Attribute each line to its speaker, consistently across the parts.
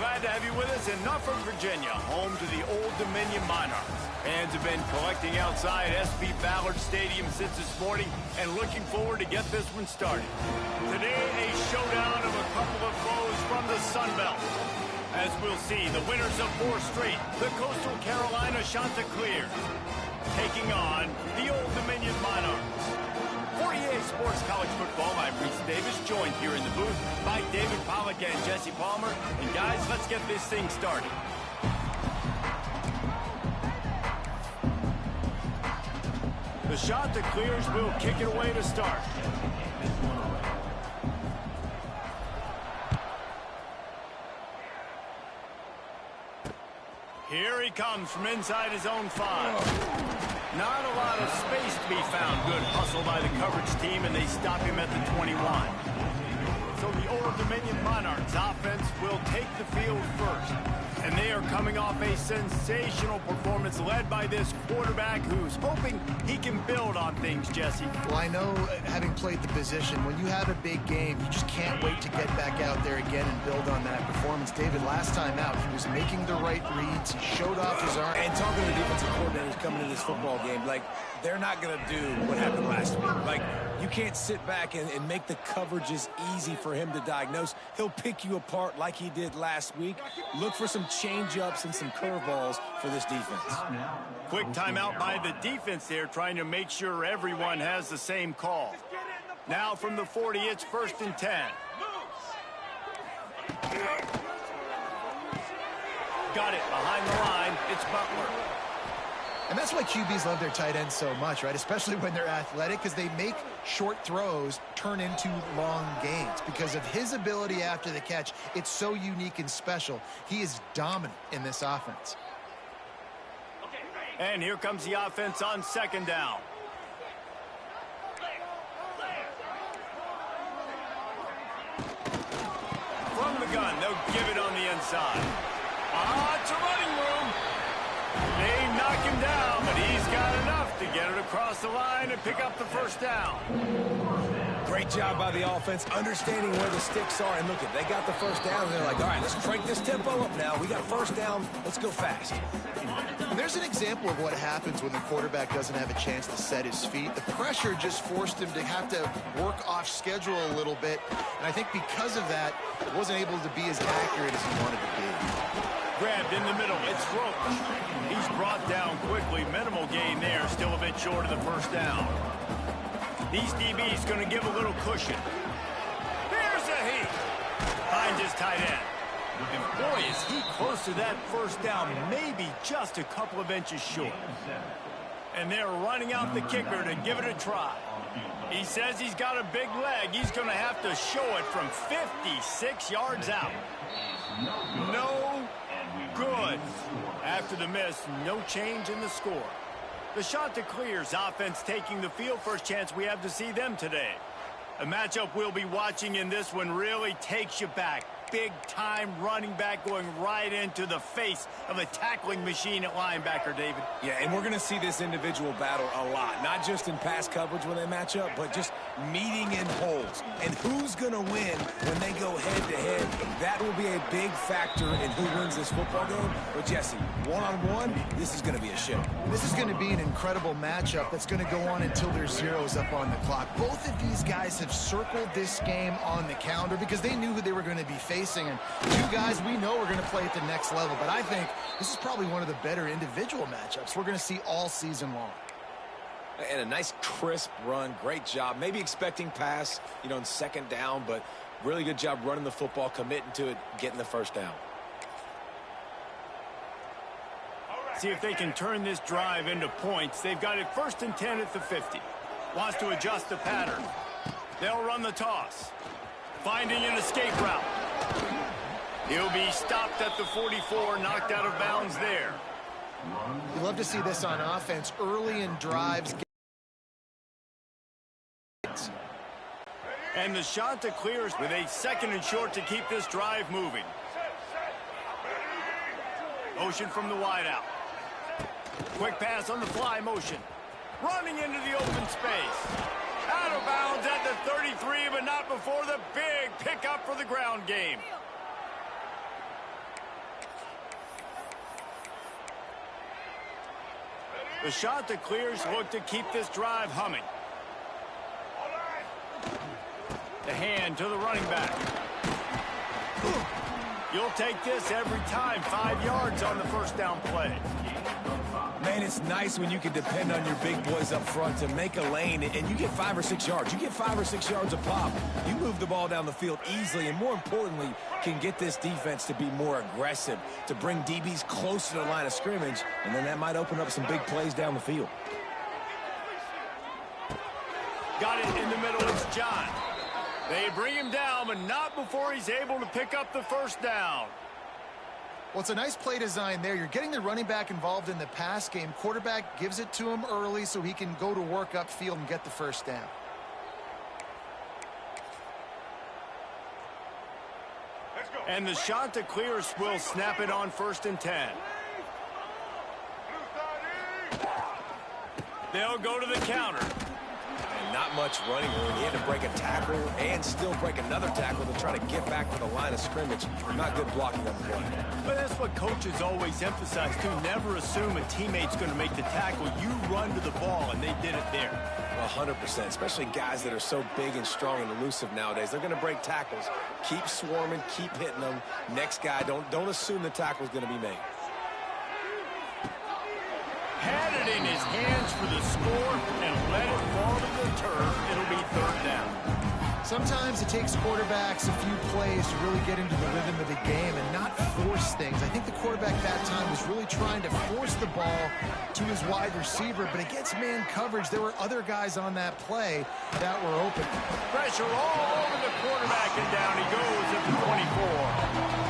Speaker 1: glad to have you with us in Norfolk, Virginia, home to the Old Dominion Monarchs. Fans have been collecting outside SB Ballard Stadium since this morning and looking forward to get this one started. Today, a showdown of a couple of foes from the Sun Belt. As we'll see, the winners of 4 straight, the Coastal Carolina Chanticleers, taking on the Old Dominion Monarchs. For EA Sports College Football, I'm Reese Davis, joined here in the booth by David Pollack and Jesse Palmer. And guys, let's get this thing started. The Chanticleers will kick it away to start. Here he comes from inside his own 5. Not a lot of space to be found. Good hustle by the coverage team, and they stop him at the 21. So the Old Dominion Monarchs offense will take the field first. And they are coming off a sensational performance led by this quarterback who's hoping he can build on things, Jesse.
Speaker 2: Well, I know, having played the position, when you have a big game, you just can't wait to get back out there again and build on that performance. David, last time out, he was making the right reads. He showed off his arm.
Speaker 3: And talking to the defensive coordinators coming into this football game, like, they're not going to do what happened last week. Like, you can't sit back and make the coverages easy for him to diagnose. He'll pick you apart like he did last week. Look for some change-ups and some curveballs for this defense.
Speaker 1: Quick timeout by the defense there, trying to make sure everyone has the same call. Now from the 40, it's 1st and 10. Got it behind the line. It's Butler.
Speaker 2: And that's why QBs love their tight ends so much, right? Especially when they're athletic, because they make short throws turn into long gains. Because of his ability after the catch, it's so unique and special. He is dominant in this offense.
Speaker 1: And here comes the offense on 2nd down. From the gun, they'll give it on the inside. It's a running room. They knock him down, but he's got enough to get it across the line and pick up the 1st down.
Speaker 3: Great job by the offense, understanding where the sticks are. And look, they got the 1st down, and they're like, all right, let's crank this tempo up now. We got 1st down. Let's go fast.
Speaker 2: And there's an example of what happens when the quarterback doesn't have a chance to set his feet. The pressure just forced him to have to work off schedule a little bit. And I think because of that, he wasn't able to be as accurate as he wanted to be.
Speaker 1: Grabbed in the middle. It's Roach. He's brought down quickly. Minimal gain there. Still a bit short of the 1st down. These DBs going to give a little cushion. Here's a heat. Finds his tight end. And boy, is he close to that 1st down. Maybe just a couple of inches short. And they're running out the kicker to give it a try. He says he's got a big leg. He's going to have to show it from 56 yards out. No good. After the miss, no change in the score. The Chanticleers offense taking the field. First chance we have to see them today. A matchup we'll be watching in this one really takes you back. Big-time running back going right into the face of a tackling machine at linebacker, David.
Speaker 3: Yeah, and we're going to see this individual battle a lot. Not just in pass coverage when they match up, but just meeting in holes. And who's going to win when they go head-to-head? That will be a big factor in who wins this football game. But, Jesse, one-on-one, this is going to be a show.
Speaker 2: This is going to be an incredible matchup that's going to go on until there's zeros up on the clock. Both of these guys have circled this game on the calendar because they knew who they were going to be facing. And 2 guys we know are going to play at the next level. But I think this is probably one of the better individual matchups we're going to see all season long.
Speaker 3: And a nice crisp run. Great job. Maybe expecting pass, in 2nd down, but really good job running the football, committing to it, getting the 1st down.
Speaker 1: See if they can turn this drive into points. They've got it 1st and 10 at the 50. Wants to adjust the pattern. They'll run the toss. Finding an escape route. He'll be stopped at the 44, knocked out of bounds there.
Speaker 2: You love to see this on offense early in drives.
Speaker 1: And the Chanticleers with a 2nd and short to keep this drive moving. Motion from the wideout. Quick pass on the fly motion. Running into the open space. Out of bounds at the 33, but not before the big pickup for the ground game. The shot that clears look to keep this drive humming. The hand to the running back. You'll take this every time. 5 yards on the first down play.
Speaker 3: Man, it's nice when you can depend on your big boys up front to make a lane, and you get 5 or 6 yards. You get 5 or 6 yards a pop. You move the ball down the field easily, and more importantly, can get this defense to be more aggressive, to bring DBs closer to the line of scrimmage, and then that might open up some big plays down the field.
Speaker 1: Got it in the middle. It's John. They bring him down, but not before he's able to pick up the first down.
Speaker 2: Well, it's a nice play design there. You're getting the running back involved in the pass game. Quarterback gives it to him early so he can go to work upfield and get the first down.
Speaker 1: And the shot to clear will snap it on 1st and 10. They'll go to the counter.
Speaker 3: And not much running room. He had to break a tackle and still break another tackle to try to get back to the line of scrimmage. Not good blocking on the play.
Speaker 1: But that's what coaches always emphasize, too. Never assume a teammate's going to make the tackle. You run to the ball, and they did it there.
Speaker 3: 100%, especially guys that are so big and strong and elusive nowadays. They're going to break tackles. Keep swarming, keep hitting them. Next guy, don't assume the tackle's going to be made.
Speaker 1: Had it in his hands for the score and let it fall to the turf. It'll be 3rd down.
Speaker 2: Sometimes it takes quarterbacks a few plays to really get into the rhythm of the game and not force things. I think the quarterback that time was really trying to force the ball to his wide receiver, but against man coverage, there were other guys on that play that were open.
Speaker 1: Pressure all over the quarterback, and down he goes at the 24.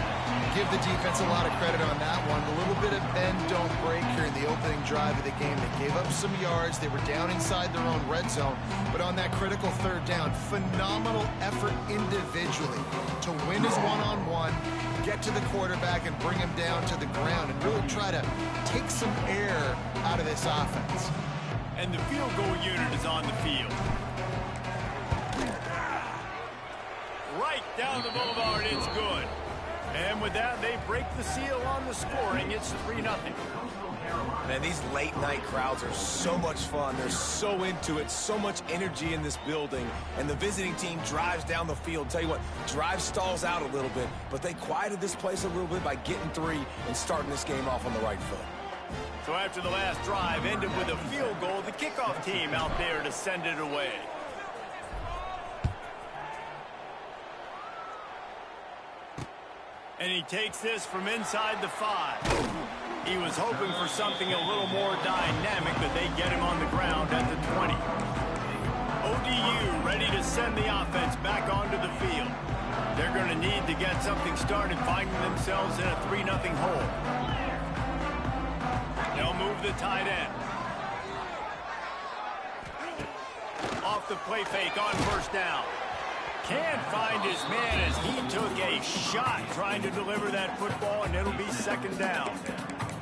Speaker 2: Give the defense a lot of credit on that one. A little bit of bend, don't break here in the opening drive of the game. They gave up some yards. They were down inside their own red zone. But on that critical 3rd down, phenomenal effort individually to win his one-on-one, get to the quarterback and bring him down to the ground and really try to take some air out of this offense.
Speaker 1: And the field goal unit is on the field. Right down the boulevard, it's good. And with that, they break the seal on the scoring. It's 3-0.
Speaker 3: Man, these late-night crowds are so much fun. They're so into it, so much energy in this building. And the visiting team drives down the field. Tell you what, drive stalls out a little bit, but they quieted this place a little bit by getting 3 and starting this game off on the right foot.
Speaker 1: So after the last drive ended with a field goal, the kickoff team out there to send it away. And he takes this from inside the 5. He was hoping for something a little more dynamic, but they get him on the ground at the 20. ODU ready to send the offense back onto the field. They're going to need to get something started, finding themselves in a 3-0 hole. They'll move the tight end. Off the play fake on 1st down. Can't find his man as he took a shot trying to deliver that football, and it'll be 2nd down.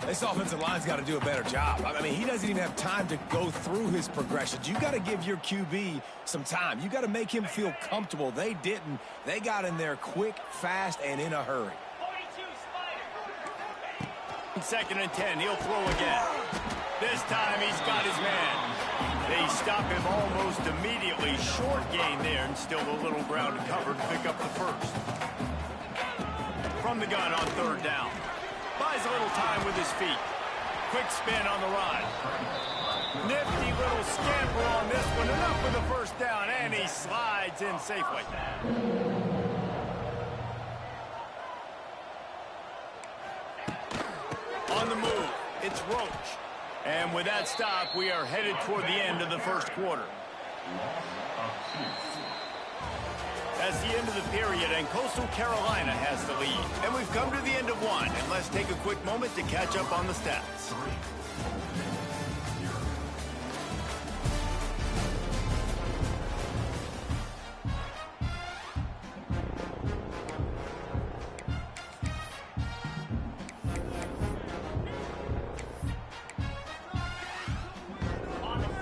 Speaker 3: This offensive line's got to do a better job. I mean, he doesn't even have time to go through his progressions. You got to give your QB some time. You got to make him feel comfortable. They didn't. They got in there quick, fast, and in a hurry.
Speaker 1: 2nd and 10. He'll throw again. This time he's got his man. They stop him almost immediately. Short gain there, and still a little ground to cover to pick up the 1st. From the gun on 3rd down. Buys a little time with his feet. Quick spin on the run. Nifty little scamper on this one. Enough for the 1st down, and he slides in safely. On the move, it's Roach. And with that stop, we are headed toward the end of the 1st quarter. That's the end of the period, and Coastal Carolina has the lead. And we've come to the end of 1, and let's take a quick moment to catch up on the stats.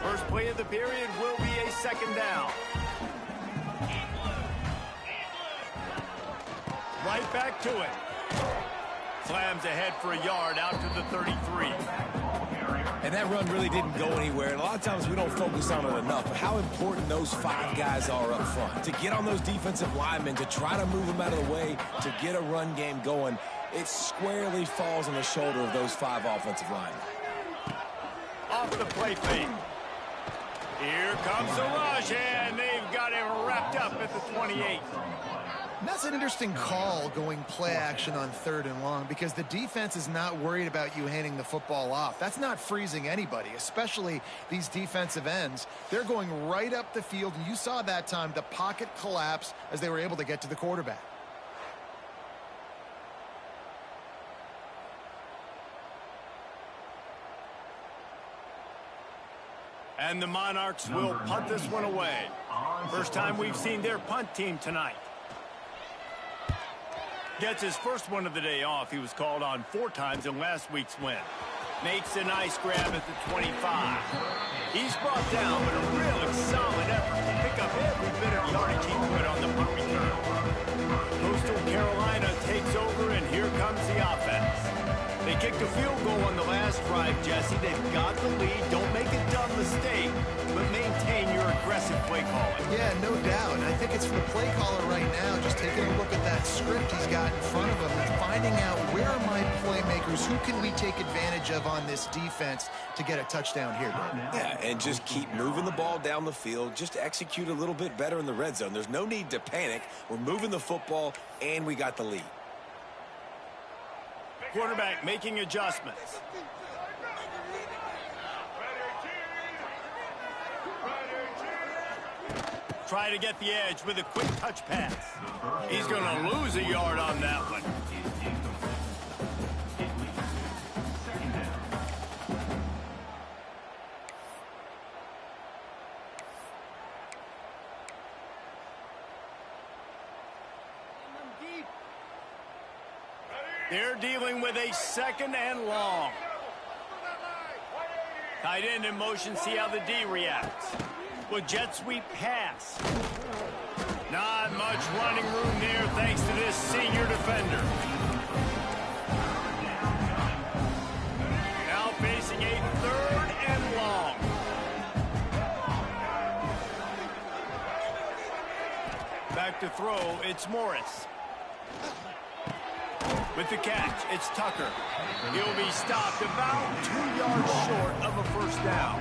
Speaker 1: First play of the period will be a 2nd down. Right back to it. Slams ahead for a yard out to the 33.
Speaker 3: And that run really didn't go anywhere. And a lot of times we don't focus on it enough. But how important those 5 guys are up front. To get on those defensive linemen, to try to move them out of the way, to get a run game going, it squarely falls on the shoulder of those 5 offensive linemen.
Speaker 1: Off the play fake. Here comes the rush, and they've got him wrapped up at the 28.
Speaker 2: And that's an interesting call, going play action on 3rd and long, because the defense is not worried about you handing the football off. That's not freezing anybody, especially these defensive ends. They're going right up the field, and you saw that time the pocket collapse as they were able to get to the quarterback.
Speaker 1: And the Monarchs will punt this one away. First time we've seen their punt team tonight. Gets his first one of the day off. He was called on 4 times in last week's win. Makes a nice grab at the 25. He's brought down, but a really solid effort to pick up every bit of yardage he could on the punt return. Coastal Carolina takes over, and here comes the offense. They kicked a field goal on the last drive, Jesse. They've got the lead. Don't make a dumb mistake, but maintain your aggressive play calling.
Speaker 2: Yeah, no doubt. And I think it's for the play caller right now, just taking a look at that script he's got in front of him and finding out, where are my playmakers? Who can we take advantage of on this defense to get a touchdown here, David?
Speaker 3: Yeah, and just keep moving the ball down the field. Just execute a little bit better in the red zone. There's no need to panic. We're moving the football, and we got the lead.
Speaker 1: Quarterback making adjustments. Try to get the edge with a quick touch pass. He's going to lose a yard on that one. They're dealing with a 2nd and long. Tight end in motion, see how the D reacts. Will jet sweep pass. Not much running room there thanks to this senior defender. Now facing a 3rd and long. Back to throw, it's Morris. With the catch, it's Tucker. He'll be stopped about 2 yards short of a first down.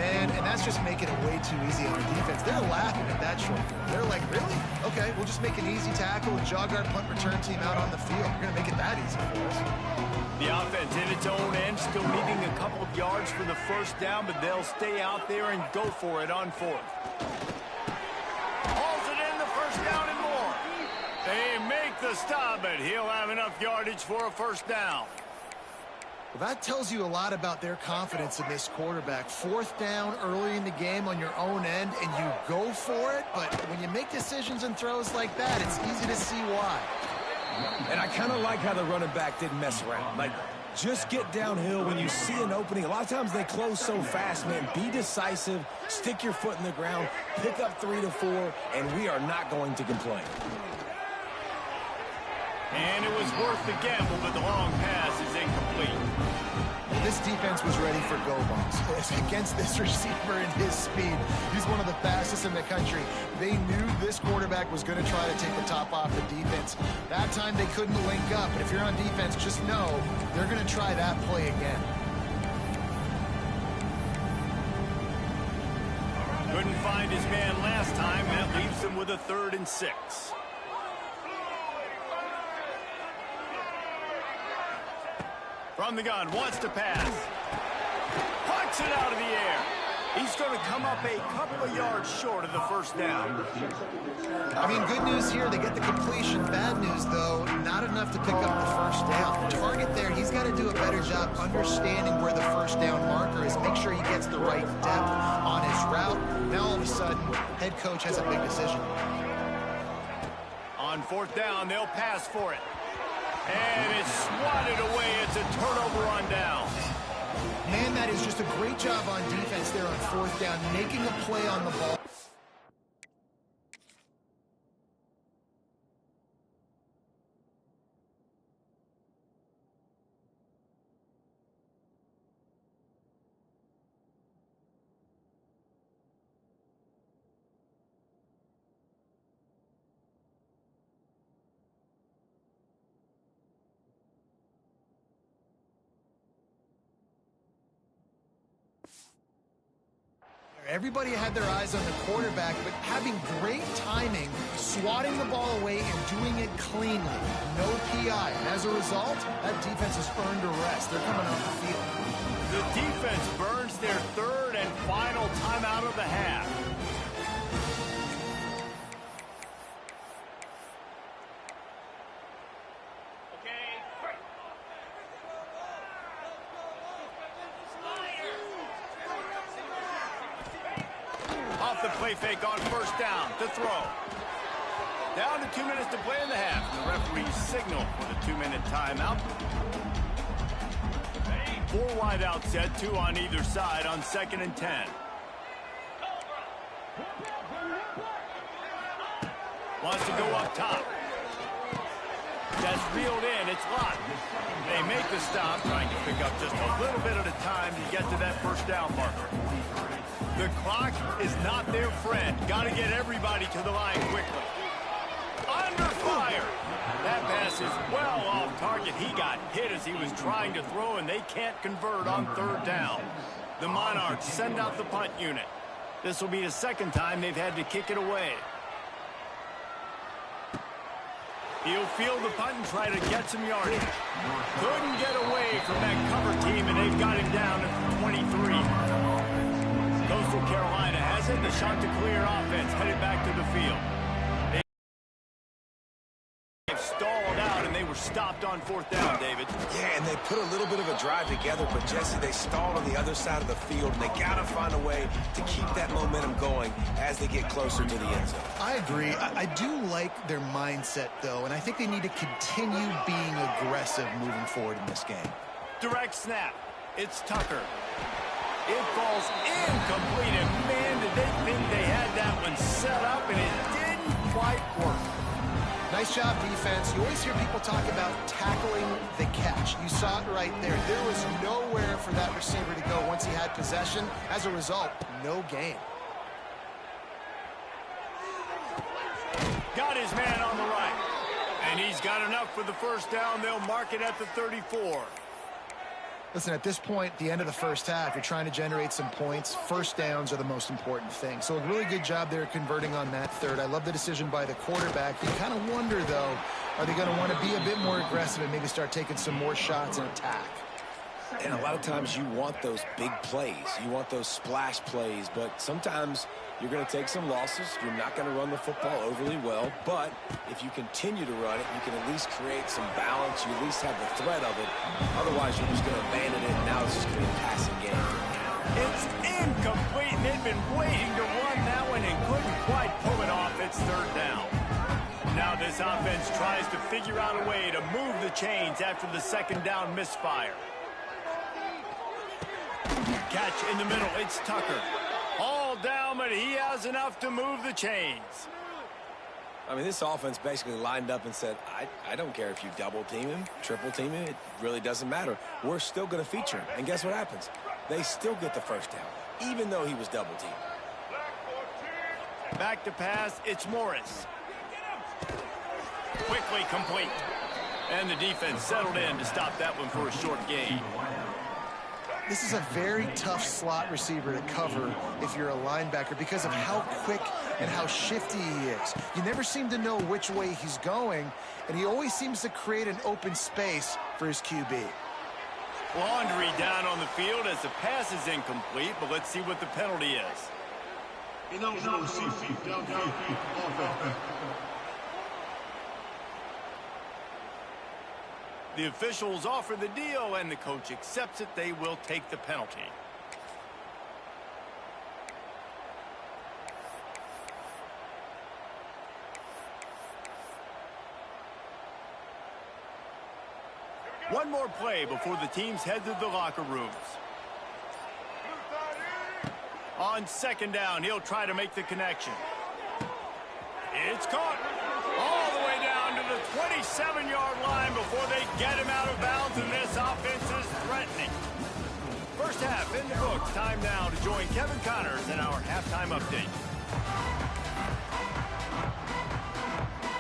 Speaker 2: Man, and that's just making it way too easy on defense. They're laughing at that short field. They're like, really? Okay, we'll just make an easy tackle and jog our punt return team out on the field. We're going to make it that easy for us.
Speaker 1: The offense in its own end, still needing a couple of yards for the first down, but they'll stay out there and go for it on 4th. Hauls it in, the first down and more. They make the stop, but he'll have enough yardage for a first down.
Speaker 2: Well, that tells you a lot about their confidence in this quarterback. 4th down early in the game on your own end, and you go for it. But when you make decisions and throws like that, it's easy to see why.
Speaker 3: And I kind of like how the running back didn't mess around. Like, just get downhill when you see an opening. A lot of times they close so fast, man. Be decisive, stick your foot in the ground, pick up 3 to 4, and we are not going to complain.
Speaker 1: And it was worth the gamble, but the long pass is incomplete.
Speaker 2: This defense was ready for go-balls. Against this receiver and his speed, he's one of the fastest in the country. They knew this quarterback was going to try to take the top off the defense. That time they couldn't link up, but if you're on defense, just know they're going to try that play again.
Speaker 1: Couldn't find his man last time. That leaves him with a 3rd and 6. From the gun, wants to pass. Punts it out of the air. He's going to come up a couple of yards short of the first down.
Speaker 2: I mean, good news here, they get the completion. Bad news, though, not enough to pick up the first down. The target there, he's got to do a better job understanding where the first down marker is. Make sure he gets the right depth on his route. Now, all of a sudden, head coach has a big decision.
Speaker 1: On 4th down, they'll pass for it. And it's swatted away. It's a turnover on down.
Speaker 2: Man, that is just a great job on defense there on 4th down, making a play on the ball. Everybody had their eyes on the quarterback, but having great timing, swatting the ball away, and doing it cleanly. No PI. And as a result, that defense has earned a rest. They're coming off the field.
Speaker 1: The defense burns their third and final timeout of the half. Off the play fake on first down to throw. Down to 2 minutes to play in the half. The referee signal for the 2-minute timeout. 4 wide out set, 2 on either side on 2nd and 10. Wants to go up top. That's reeled in. It's locked. They make the stop, trying to pick up just a little bit at a time to get to that first down marker. The clock is not their friend. Got to get everybody to the line quickly. Under fire. That pass is well off target. He got hit as he was trying to throw, and they can't convert on 3rd down. The Monarchs send out the punt unit. This will be the 2nd time they've had to kick it away. He'll field the punt and try to get some yardage. Couldn't get away from that cover team, and they've got him down at 23. Coastal Carolina has it. The Chanticleer offense headed back to the field. They've stalled out, and they were stopped on 4th down, David.
Speaker 3: Yeah, and they put a little bit of a drive together, but, Jesse, they stalled on the other side of the field, and they got to find a way to keep that momentum going as they get closer to the end zone.
Speaker 2: I agree. I do like their mindset, though, and I think they need to continue being aggressive moving forward in this game.
Speaker 1: Direct snap. It's Tucker. It falls incomplete, and man, did they think they had that one set up, and it didn't quite work.
Speaker 2: Nice job, defense. You always hear people talk about tackling the catch. You saw it right there. There was nowhere for that receiver to go once he had possession. As a result, no gain.
Speaker 1: Got his man on the right, and he's got enough for the first down. They'll mark it at the 34.
Speaker 2: Listen, at this point, the end of the first half, you're trying to generate some points. First downs are the most important thing. So a really good job there converting on that 3rd. I love the decision by the quarterback. You kind of wonder, though, are they going to want to be a bit more aggressive and maybe start taking some more shots and attack?
Speaker 3: And a lot of times you want those big plays. You want those splash plays, but sometimes you're going to take some losses. You're not going to run the football overly well, but if you continue to run it, you can at least create some balance. You at least have the threat of it. Otherwise, you're just going to abandon it, and now it's just going to be a passing game.
Speaker 1: It's incomplete. They've been waiting to run that one and couldn't quite pull it off. It's 3rd down. Now this offense tries to figure out a way to move the chains after the 2nd down misfire. Catch in the middle. It's Tucker. All down, but he has enough to move the chains.
Speaker 3: I mean, this offense basically lined up and said, I don't care if you double team him, triple team him. It really doesn't matter. We're still going to feature him. And guess what happens? They still get the first down, even though he was double teamed.
Speaker 1: Back to pass. It's Morris. Quickly complete. And the defense settled in to stop that one for a short gain.
Speaker 2: This is a very tough slot receiver to cover if you're a linebacker because of how quick and how shifty he is. You never seem to know which way he's going, and he always seems to create an open space for his QB.
Speaker 1: Laundry down on the field as the pass is incomplete, but let's see what the penalty is. The officials offer the deal, and the coach accepts it. They will take the penalty. One more play before the teams head to the locker rooms. On 2nd down, he'll try to make the connection. It's caught all the way down to the 27-yard line before they get him out of bounds, and this offense is threatening. First half in the books. Time now to join Kevin Connors in our halftime update.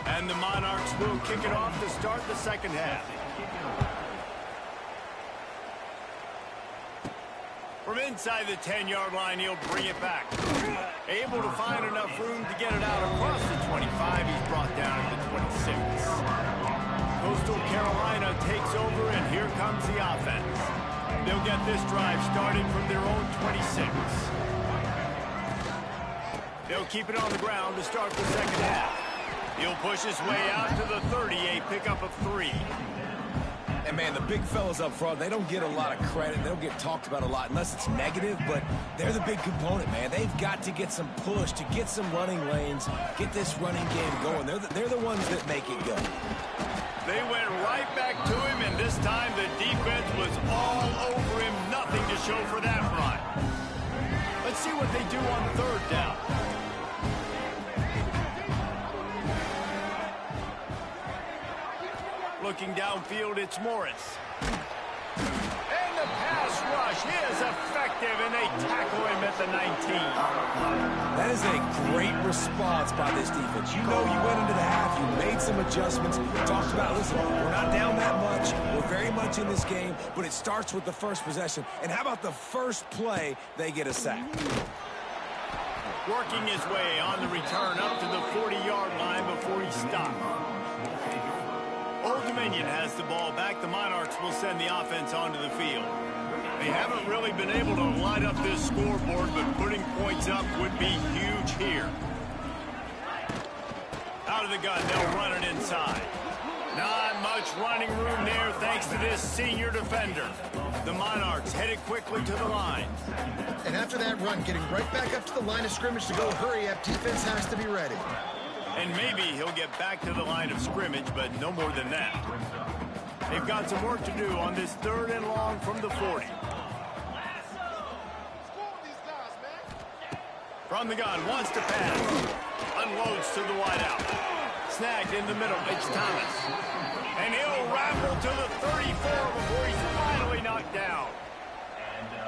Speaker 1: And the Monarchs will kick it off to start the 2nd half. From inside the 10-yard line, he'll bring it back. Able to find enough room to get it out across the 25. He's brought down at the 26. Coastal Carolina takes over, and here comes the offense. They'll get this drive started from their own 26. They'll keep it on the ground to start the second half. He'll push his way out to the 30, a pickup of 3.
Speaker 3: And, man, the big fellas up front, they don't get a lot of credit. They don't get talked about a lot unless it's negative, but they're the big component, man. They've got to get some push, to get some running lanes, get this running game going. They're the ones that make it go.
Speaker 1: They went right back to him, and this time the defense was all over him. Nothing to show for that run. Let's see what they do on third down. Looking downfield, it's Morris. And the pass rush is effective, and they tackle him at the 19.
Speaker 3: That is a great response by this defense. You know you went into the half, you made some adjustments, talked about, listen, we're not down that much, we're very much in this game, but it starts with the first possession. And how about the first play, they get a sack?
Speaker 1: Working his way on the return up to the 40-yard line before he stopped. Old Dominion has the ball back. The Monarchs will send the offense onto the field. They haven't really been able to light up this scoreboard, but putting points up would be huge here. Out of the gun, they'll run it inside. Not much running room there thanks to this senior defender. The Monarchs headed quickly to the line.
Speaker 2: And after that run, getting right back up to the line of scrimmage to go hurry up, defense has to be ready.
Speaker 1: And maybe he'll get back to the line of scrimmage, but no more than that. They've got some work to do on this 3rd and long from the 40. From the gun, wants to pass. Unloads to the wideout. Snagged in the middle, it's Thomas. And he'll ramble to the 34 before he's finally knocked down.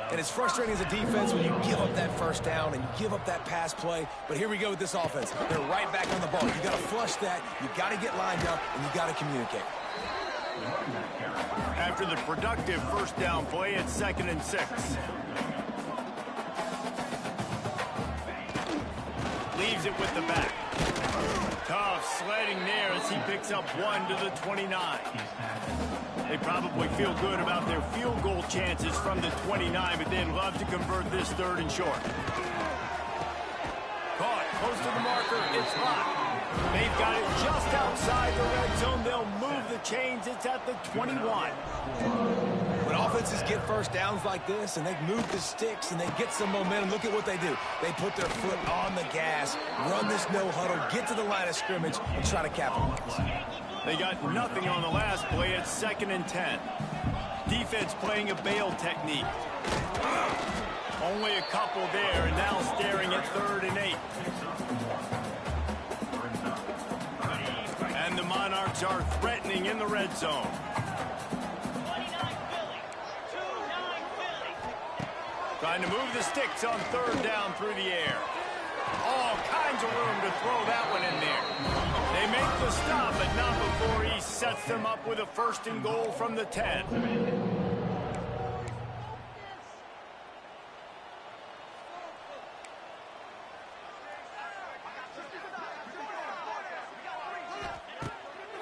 Speaker 3: And it's frustrating as a defense when you give up that first down and you give up that pass play. But here we go with this offense. They're right back on the ball. You got to flush that. You got to get lined up, and you got to communicate.
Speaker 1: After the productive first down play, it's 2nd and 6. Leaves it with the back. Tough sledding there as he picks up 1 to the 29. They probably feel good about their field goal chances from the 29, but they'd love to convert this 3rd and short. Caught close to the marker. It's locked. They've got it just outside the red zone. They'll move the chains. It's at the 21.
Speaker 3: When offenses get first downs like this and they move the sticks and they get some momentum, look at what they do. They put their foot on the gas, run this no huddle, get to the line of scrimmage, and try to capitalize.
Speaker 1: They got nothing on the last play. It's 2nd and 10. Defense playing a bail technique. Only a couple there, and now staring at 3rd and 8. And the Monarchs are threatening in the red zone. Trying to move the sticks on 3rd down through the air. All kinds of room to throw that one in there. They make the stop, but not before he sets them up with a 1st and goal from the 10.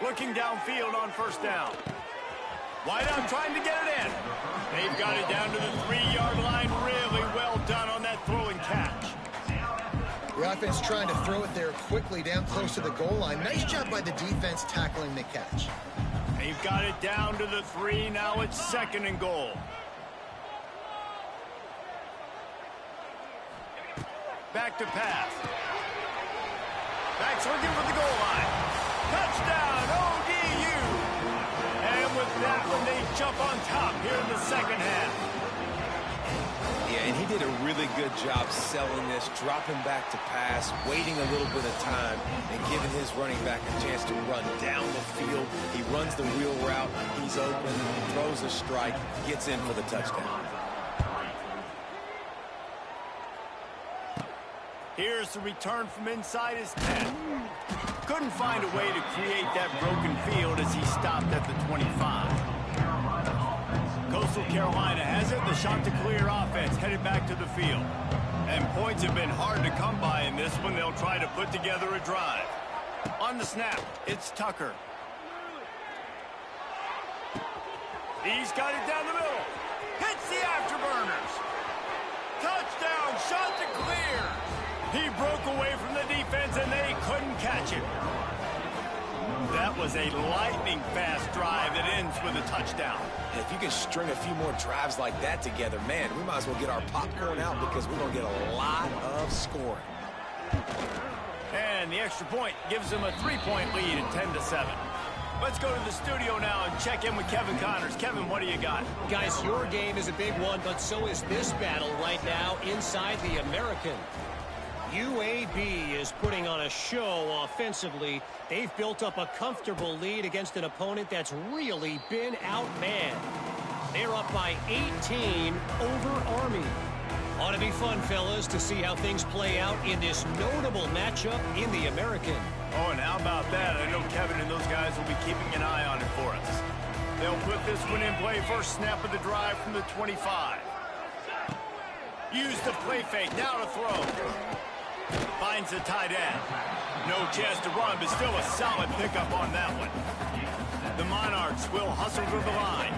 Speaker 1: Looking downfield on 1st down. Wideout trying to get it in. They've got it down to the 3-yard line. Really well done on that throw and catch.
Speaker 2: The offense trying to throw it there quickly down close to the goal line. Nice job by the defense tackling the catch.
Speaker 1: They've got it down to the 3. Now it's 2nd and goal. Back to pass. Back's looking for the goal line. Touchdown, ODU. And with that one, they jump on top here in the second half.
Speaker 3: Yeah, and he did a really good job selling this, dropping back to pass, waiting a little bit of time, and giving his running back a chance to run down the field. He runs the wheel route. He's open, throws a strike, gets in for the touchdown.
Speaker 1: Here's the return from inside his 10. Couldn't find a way to create that broken field as he stopped at the 25. Coastal Carolina has it. The shot to clear offense headed back to the field. And points have been hard to come by in this one. They'll try to put together a drive. On the snap, it's Tucker. He's got it down the middle. Hits the afterburners. Touchdown, shot to clear. He broke away from the defense, and they couldn't catch it. That was a lightning-fast drive that ends with a touchdown.
Speaker 3: And if you can string a few more drives like that together, man, we might as well get our popcorn out because we're going to get a lot of scoring.
Speaker 1: And the extra point gives them a 3-point lead at 10-7. Let's go to the studio now and check in with Kevin Connors. Kevin, what do you got?
Speaker 4: Guys, your game is a big one, but so is this battle right now inside the American. UAB is putting on a show offensively. They've built up a comfortable lead against an opponent that's really been outmanned. They're up by 18 over Army. Ought to be fun, fellas, to see how things play out in this notable matchup in the American.
Speaker 1: Oh, and how about that? I know Kevin and those guys will be keeping an eye on it for us. They'll put this one in play. First snap of the drive from the 25. Use the play fake. Now to throw. Finds the tight end. No chance to run, but still a solid pickup on that one. The Monarchs will hustle to the line.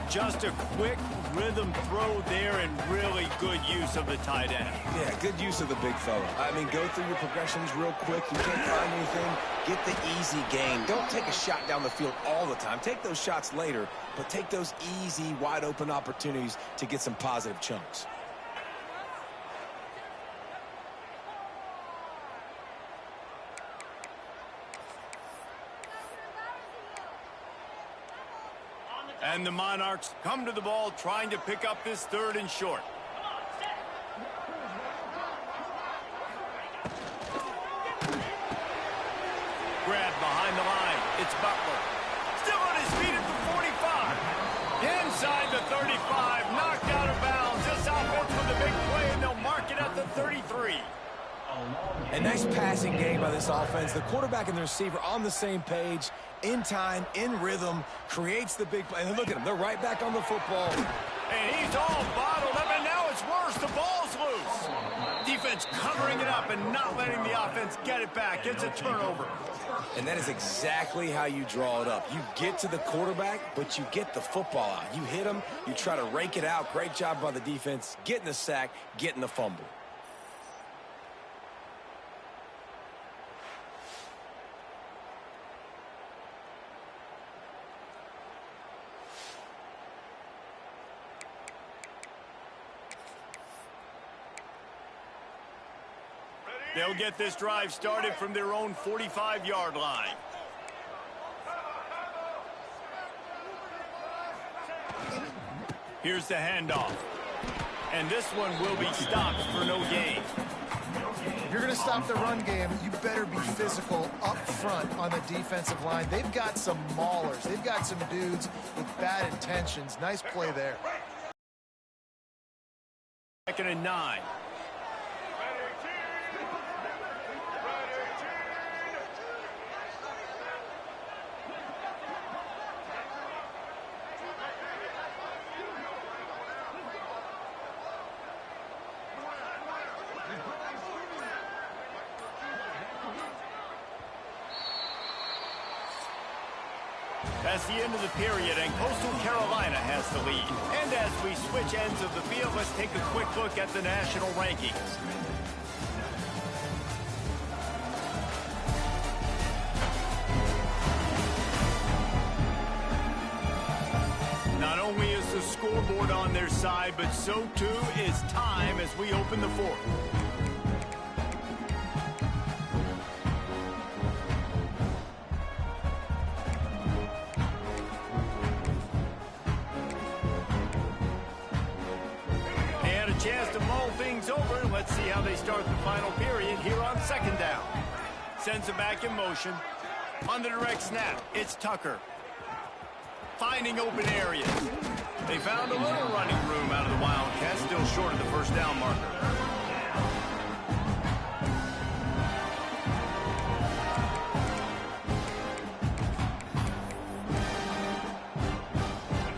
Speaker 1: Just a quick rhythm throw there and really good use of the tight end.
Speaker 3: Yeah, good use of the big fella. I mean, go through your progressions real quick. You can't find anything. Get the easy gain. Don't take a shot down the field all the time. Take those shots later, but take those easy, wide-open opportunities to get some positive chunks.
Speaker 1: And the Monarchs come to the ball trying to pick up this 3rd and short. Grab behind the line. It's Butler. Still on his feet at the 45. Inside the 35. Knocked out of bounds. This offense with a big play, and they'll mark it at the 33.
Speaker 3: A nice passing game by this offense. The quarterback and the receiver on the same page, in time, in rhythm, creates the big play. And look at them. They're right back on the football.
Speaker 1: And he's all bottled up, and now it's worse. The ball's loose. Defense covering it up and not letting the offense get it back. It's a turnover.
Speaker 3: And that is exactly how you draw it up. You get to the quarterback, but you get the football out. You hit him. You try to rake it out. Great job by the defense. Getting the sack, getting the fumble.
Speaker 1: They'll get this drive started from their own 45-yard line. Here's the handoff. And this one will be stopped for no gain.
Speaker 2: If you're going to stop the run game, you better be physical up front on the defensive line. They've got some maulers. They've got some dudes with bad intentions. Nice play there.
Speaker 1: 2nd and 9. That's the end of the period, and Coastal Carolina has the lead. And as we switch ends of the field, let's take a quick look at the national rankings. Not only is the scoreboard on their side, but so too is time as we open the 4th. Chance to mull things over, and let's see how they start the final period here on 2nd down. Sends it back in motion. On the direct snap, it's Tucker. Finding open areas. They found a little running room out of the Wildcats, still short of the 1st down marker.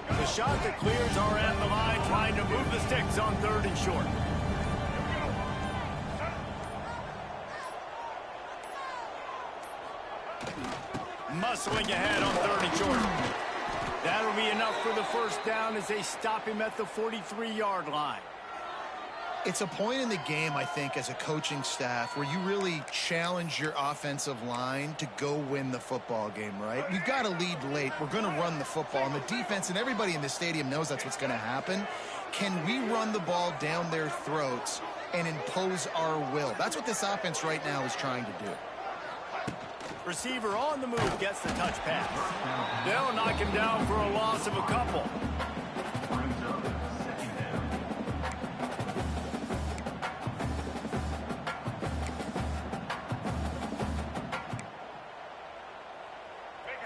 Speaker 1: The shot that clears our sticks on 3rd and short. Muscling ahead on 3rd and short. That'll be enough for the first down as they stop him at the 43-yard line.
Speaker 2: It's a point in the game, I think, as a coaching staff where you really challenge your offensive line to go win the football game, right? We've got to lead late. We're going to run the football. And the defense and everybody in the stadium knows that's what's going to happen. Can we run the ball down their throats and impose our will? That's what this offense right now is trying to do.
Speaker 1: Receiver on the move gets the touch pass. They'll knock him down for a loss of a couple.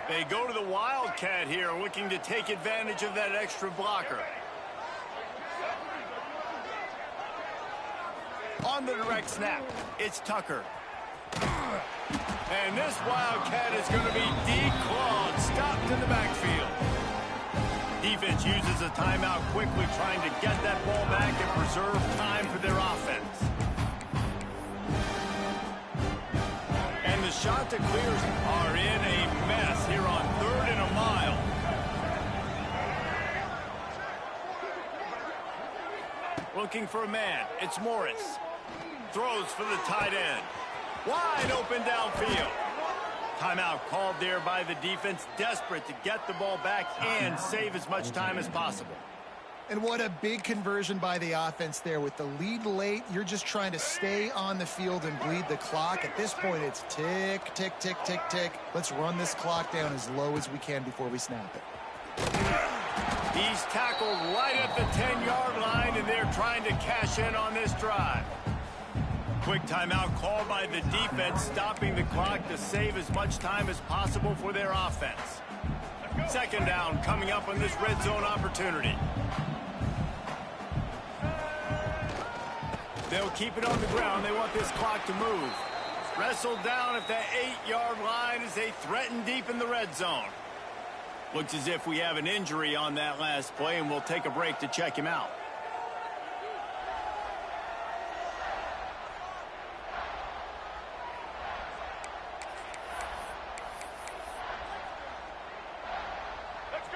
Speaker 1: They go to the Wildcat here, looking to take advantage of that extra blocker. On the direct snap, it's Tucker. And this Wildcat is going to be declawed, stopped in the backfield. Defense uses a timeout quickly, trying to get that ball back and preserve time for their offense. And the Shanta Clears are in a mess here on 3rd and a mile. Looking for a man. It's Morris. Throws for the tight end. Wide open downfield. Timeout called there by the defense, desperate to get the ball back and save as much time as possible.
Speaker 2: And what a big conversion by the offense there. With the lead late, you're just trying to stay on the field and bleed the clock. At this point, it's tick, tick, tick, tick, tick. Let's run this clock down as low as we can before we snap it.
Speaker 1: He's tackled right at the 10-yard line, and they're trying to cash in on this drive. Quick timeout called by the defense, stopping the clock to save as much time as possible for their offense. 2nd down coming up on this red zone opportunity. They'll keep it on the ground. They want this clock to move. Wrestled down at the 8-yard line as they threaten deep in the red zone. Looks as if we have an injury on that last play, and we'll take a break to check him out.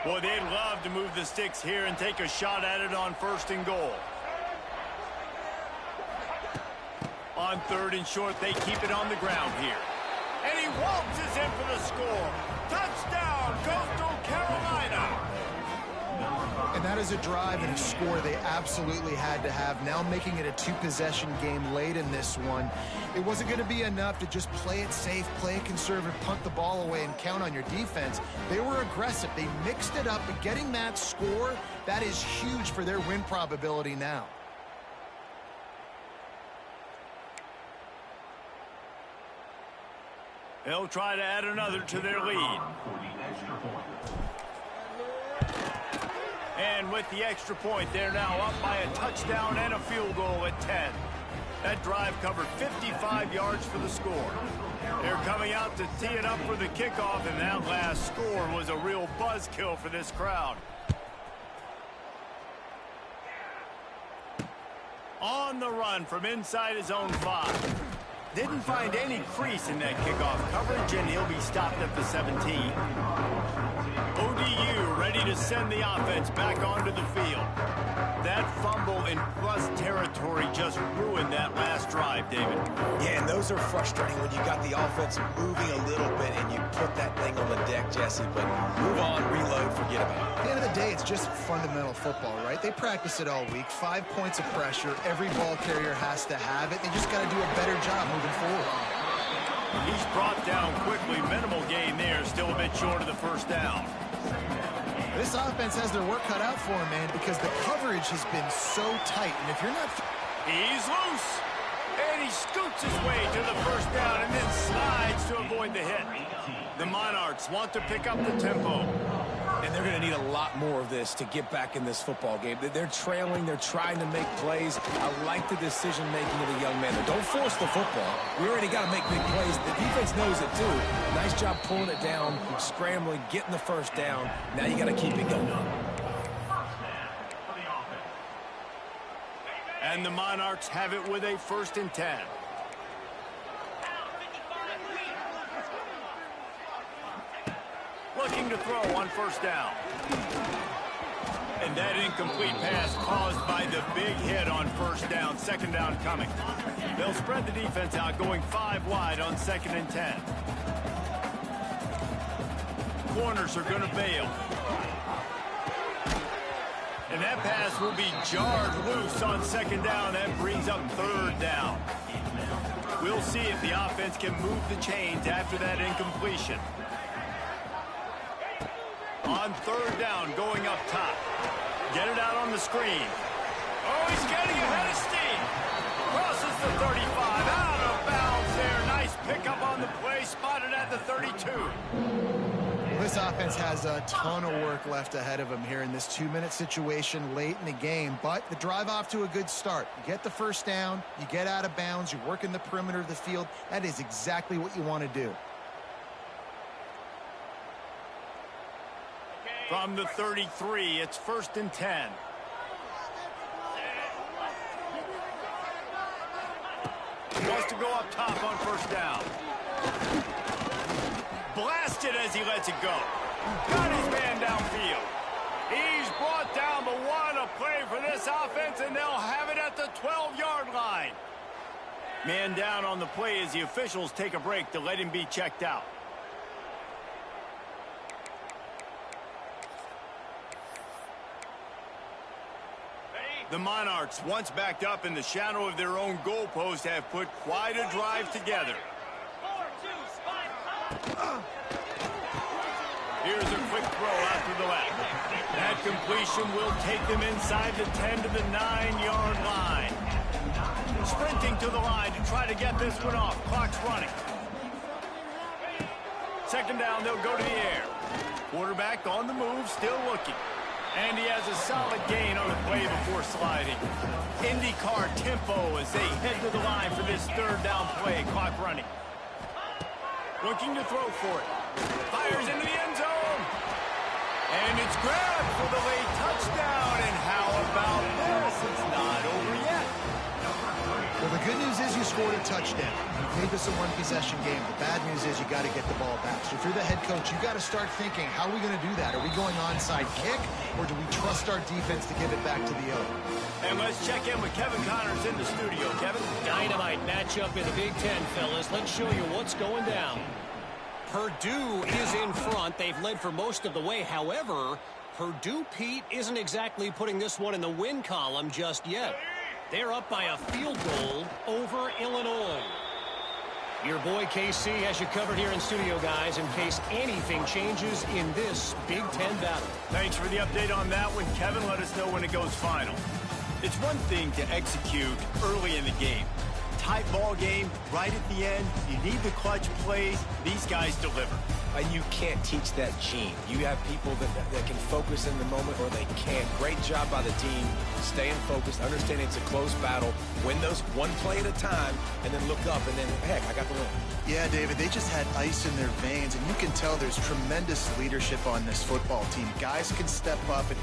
Speaker 1: Boy, they'd love to move the sticks here and take a shot at it on 1st and goal. On 3rd and short, they keep it on the ground here. And he waltzes in for the score. Touchdown, Coastal Carolina.
Speaker 2: And that is a drive and a score they absolutely had to have. Now making it a 2-possession game late in this one. It wasn't going to be enough to just play it safe, play it conservative, punt the ball away, and count on your defense. They were aggressive. They mixed it up, but getting that score, that is huge for their win probability now.
Speaker 1: They'll try to add another to their lead. And with the extra point, they're now up by a touchdown and a field goal at 10. That drive covered 55 yards for the score. They're coming out to tee it up for the kickoff, and that last score was a real buzzkill for this crowd. On the run from inside his own 5. Didn't find any crease in that kickoff coverage, and he'll be stopped at the 17. ODU ready to send the offense back onto the field. That fumble in plus territory just ruined that last drive, David.
Speaker 3: Yeah, and those are frustrating when you got the offense moving a little bit and you put that thing on the deck, Jesse. But move on, reload, forget about it.
Speaker 2: At the end of the day, it's just fundamental football, right? They practice it all week. 5 points of pressure. Every ball carrier has to have it. They just got to do a better job moving forward.
Speaker 1: He's brought down quickly. Minimal gain there. Still a bit short of the 1st down.
Speaker 2: This offense has their work cut out for him, man, because the coverage has been so tight. And if you're not...
Speaker 1: He's loose. And he scoots his way to the 1st down and then slides to avoid the hit. The Monarchs want to pick up the tempo.
Speaker 3: And they're going to need a lot more of this to get back in this football game. They're trailing. They're trying to make plays. I like the decision-making of the young man. Don't force the football. We already got to make big plays. The defense knows it, too. Nice job pulling it down, scrambling, getting the 1st down. Now you got to keep it going.
Speaker 1: And the Monarchs have it with a 1st and 10. Looking to throw on 1st down. And that incomplete pass caused by the big hit on 1st down. 2nd down coming. They'll spread the defense out, going 5 wide on 2nd and 10. Corners are going to bail. And that pass will be jarred loose on 2nd down. That brings up 3rd down. We'll see if the offense can move the chains after that incompletion. On 3rd down, going up top. Get it out on the screen. Oh, he's getting ahead of steam. Crosses the 35, out of bounds there. Nice pickup on the play, spotted at the 32.
Speaker 2: Well, this offense has a ton of work left ahead of them here in this 2-minute situation late in the game, but the drive off to a good start. You get the 1st down, you get out of bounds, you work in the perimeter of the field. That is exactly what you want to do.
Speaker 1: From the 33, it's 1st and 10. Wants to go up top on 1st down. Blasted as he lets it go. Got his man downfield. He's brought down, but what a play for this offense, and they'll have it at the 12-yard line. Man down on the play as the officials take a break to let him be checked out. The Monarchs, once backed up in the shadow of their own goalpost, have put quite a drive together. Here's a quick throw out to the left. That completion will take them inside the 10 to the 9-yard line. Sprinting to the line to try to get this one off. Clock's running. 2nd down, they'll go to the air. Quarterback on the move, still looking. And he has a solid gain on the play before sliding. IndyCar tempo as they head to the line for this 3rd down play. Clock running. Looking to throw for it. Fires into the end zone. And it's grabbed for the late touchdown. And how about this? It's not over yet.
Speaker 2: Well, the good news is you scored a touchdown. You made this a 1-possession game. The bad news is you got to get the ball back. So if you're the head coach, you got to start thinking, how are we going to do that? Are we going onside kick, or do we trust our defense to give it back to the other?
Speaker 1: And let's check in with Kevin Connors in the studio. Kevin?
Speaker 4: Dynamite matchup in the Big Ten, fellas. Let's show you what's going down. Purdue is in front. They've led for most of the way. However, Purdue, Pete, isn't exactly putting this one in the win column just yet. They're up by a field goal over Illinois. Your boy KC has you covered here in studio, guys, in case anything changes in this Big Ten battle.
Speaker 1: Thanks for the update on that one, Kevin. Let us know when it goes final. It's one thing to execute early in the game. Tight ball game, right at the end. You need the clutch plays. These guys deliver.
Speaker 3: And you can't teach that gene. You have people that can focus in the moment or they can't. Great job by the team, staying focused, understanding it's a close battle, win those one play at a time, and then look up and then, heck, I got the win.
Speaker 2: Yeah, David, they just had ice in their veins, and you can tell there's tremendous leadership on this football team. Guys can step up and